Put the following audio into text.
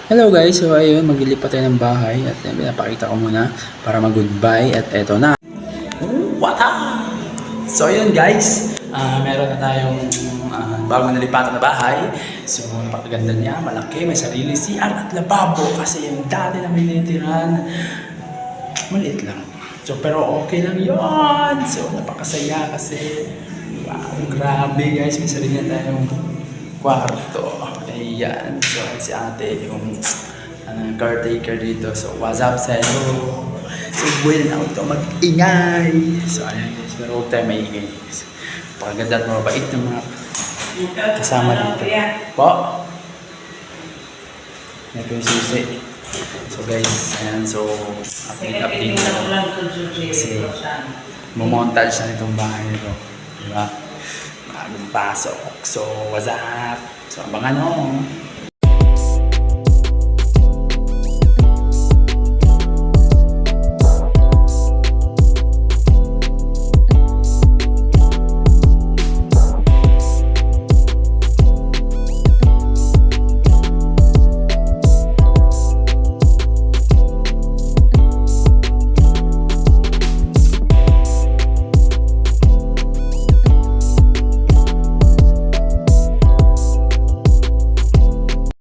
Hello guys, so ayun, maglilipat tayo ng bahay at pinapakita ko muna para mag-goodbye at eto na. What up? So ayun guys, meron na tayong bagong nalipatan na bahay. So napakaganda niya, malaki, may sarili CR at lababo kasi yung dati na minitirahan, maliit lang. So pero okay lang yon. So napakasaya kasi wow, grabe guys, may sarili na tayong kwarto. Ayan. So, si ate yung caretaker dito. So, what's up sa inyo? So, buwin na ako ito mag-ingay. So, ayan guys. Pero huwag tayo maingay. So, pagaganda at mabait ng mga kasama dito. Po? Ito yung susi. So, guys. Ayan. So, update na. Kasi, mumontage na itong bahay nito. Diba? Bagong pasok. So, what's up? So, abangan mo.